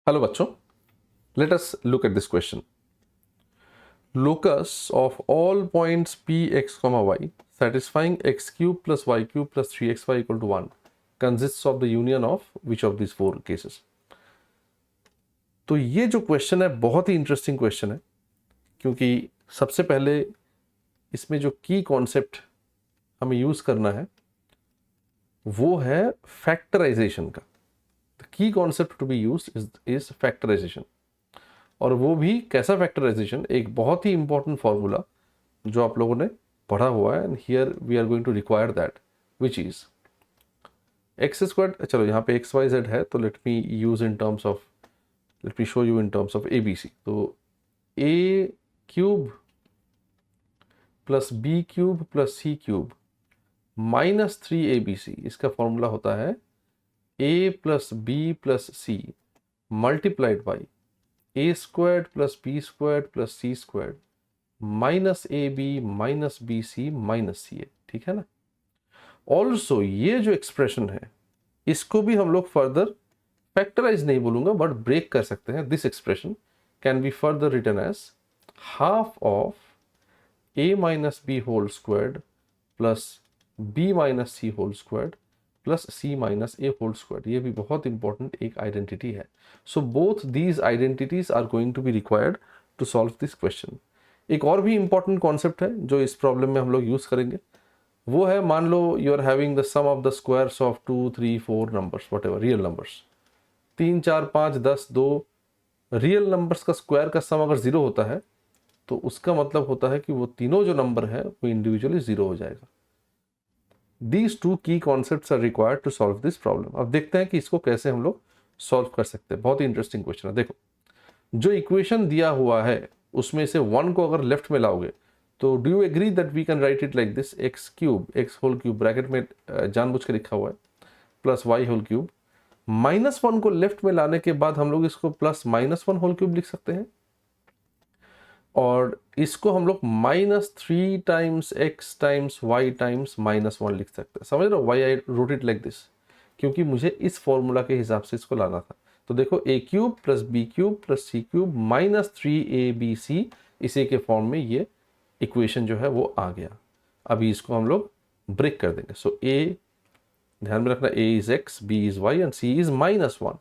Hello बच्चों, let us look at this question. Locus of all points p x comma y satisfying x cube plus y cube plus 3xy equal to 1 consists of the union of which of these four cases. तो ये जो question है बहुत ही interesting question है, क्योंकि सबसे पहले इसमें जो की कॉन्सेप्ट हमें यूज करना है वो है फैक्टराइजेशन का. The key concept to be used is factorisation. और वो भी कैसा फैक्टराइजेशन, एक बहुत ही इंपॉर्टेंट फॉर्मूला जो आप लोगों ने पढ़ा हुआ है, and here we are going to require that, which is x square. चलो यहाँ पे एक्स वाई जेड है, तो let me use in terms of, let me show you in terms of a b c. तो a cube plus b cube plus c cube minus 3abc, इसका formula होता है a plus b plus c multiplied by a squared plus b squared plus c squared minus a b minus b c minus c a. ठीक है ना. Also ये जो expression है इसको भी हम लोग फर्दर फैक्टराइज नहीं बोलूंगा बट ब्रेक कर सकते हैं. This expression can be further written as half of a minus b whole squared plus b minus c whole squared plus c minus a whole squared. ये भी बहुत इंपॉर्टेंट एक identity है. So both these identities are going to be required to solve this question. एक और भी important concept है जो इस प्रॉब्लम में हम लोग यूज करेंगे, वो है, मान लो you are having the sum of the squares of 2, 3, 4 numbers, whatever real numbers. 3, 4, 5, 10, 2 real numbers का स्क्वायर का सम अगर 0 होता है तो उसका मतलब होता है कि वो तीनों जो नंबर है वो इंडिविजुअली 0 हो जाएगा. These two key concepts are required to solve this problem. अब देखते हैं कि इसको कैसे हम लोग सॉल्व कर सकते हैं. बहुत ही इंटरेस्टिंग क्वेश्चन है. देखो, जो इक्वेशन दिया हुआ है उसमें से 1 को अगर लेफ्ट में लाओगे तो do you agree that we can write it like this, x cube, x whole cube bracket में जानबूझ के लिखा हुआ है, प्लस वाई होल क्यूब. -1 को लेफ्ट में लाने के बाद हम लोग इसको प्लस -1 होल क्यूब लिख सकते हैं, और इसको हम लोग -3 times x times y times -1 लिख सकते हैं. समझ रहे हो why I wrote it like this, क्योंकि मुझे इस फॉर्मूला के हिसाब से इसको लाना था. तो देखो, a cube plus b cube plus c cube -3abc, इसी के फॉर्म में ये इक्वेशन जो है वो आ गया. अभी इसको हम लोग ब्रेक कर देंगे. सो ए, ध्यान में रखना, a is x, b is y and c is -1.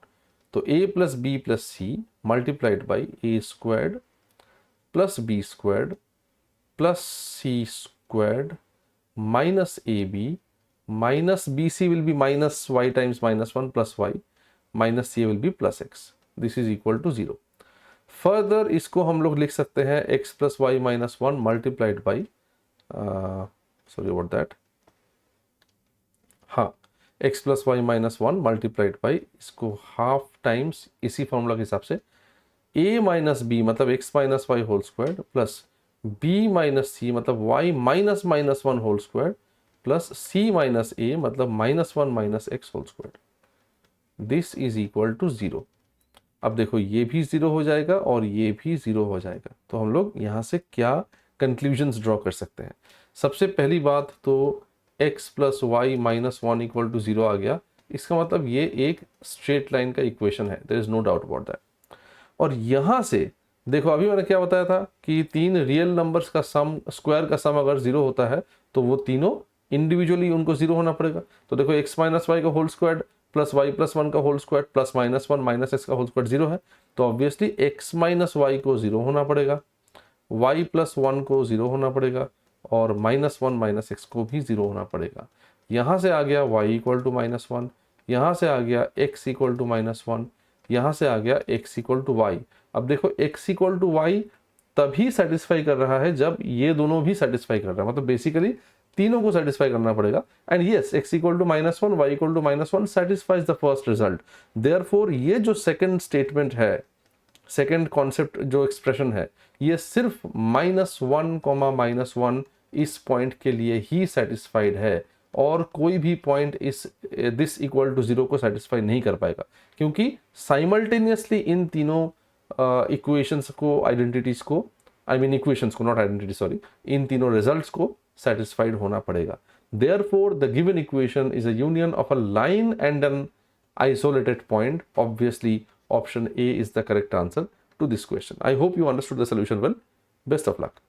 तो a plus b plus c multiplied by a squared plus b squared plus c squared minus ab minus bc will be minus y times -1 plus y minus c will be plus x. This is equal to 0. Further इसको हम लोग लिख सकते हैं x plus y minus 1 multiplied by sorry about that, हाँ, x plus y minus 1 multiplied by इसको half times इसी formula के हिसाब से a माइनस बी मतलब x minus y whole square plus b minus c मतलब y minus -1 whole square plus c minus a मतलब -1 minus x whole square. This is equal to 0. अब देखो, ये भी 0 हो जाएगा और ये भी 0 हो जाएगा. तो हम लोग यहाँ से क्या कंक्लूजन्स ड्रॉ कर सकते हैं? सबसे पहली बात तो x plus y minus 1 equal to 0 आ गया. इसका मतलब ये एक स्ट्रेट लाइन का इक्वेशन है, there is no doubt about that. और यहां से देखो, अभी मैंने क्या बताया था कि 3 रियल नंबर्स का सम, स्क्वायर का सम अगर 0 होता है तो वो तीनों इंडिविजुअली उनको 0 होना पड़ेगा. तो देखो, x माइनस वाई का whole square plus y plus 1 का whole square plus -1 minus x का होल स्क्वायर 0 है, तो ऑब्वियसली x माइनस वाई को 0 होना पड़ेगा, y प्लस 1 को 0 होना पड़ेगा और -1 माइनस एक्स को भी 0 होना पड़ेगा. यहाँ से आ गया y इक्वल टू -1, यहाँ से आ गया x इक्वल टू -1, यहाँ से आ गया x इक्वल टू वाई. अब देखो, x इक्वल टू वाई तभी सेटिस्फाई कर रहा है जब ये दोनों भी सेटिस्फाई कर रहा है, मतलब बेसिकली तीनों को सेटिस्फाई करना पड़ेगा. And yes, x equal to -1 y equal to -1 satisfies the first result. Therefore ये जो सेकंड स्टेटमेंट है, सेकंड कॉन्सेप्ट जो एक्सप्रेशन है, ये सिर्फ -1, इस पॉइंट के लिए ही सेटिस्फाइड है, और कोई भी पॉइंट इस दिस इक्वल टू 0 को सेटिस्फाई नहीं कर पाएगा, क्योंकि साइमल्टेनियसली इन तीनों इक्वेशंस को, आइडेंटिटीज को, आई मीन इक्वेशंस को, नॉट आइडेंटिटी, सॉरी, इन तीनों रिजल्ट्स को सेटिस्फाइड होना पड़ेगा. Therefore the given equation is a union of a line and an isolated point. Obviously option A is the correct answer to this question. I hope you understood the solution well. Best of luck.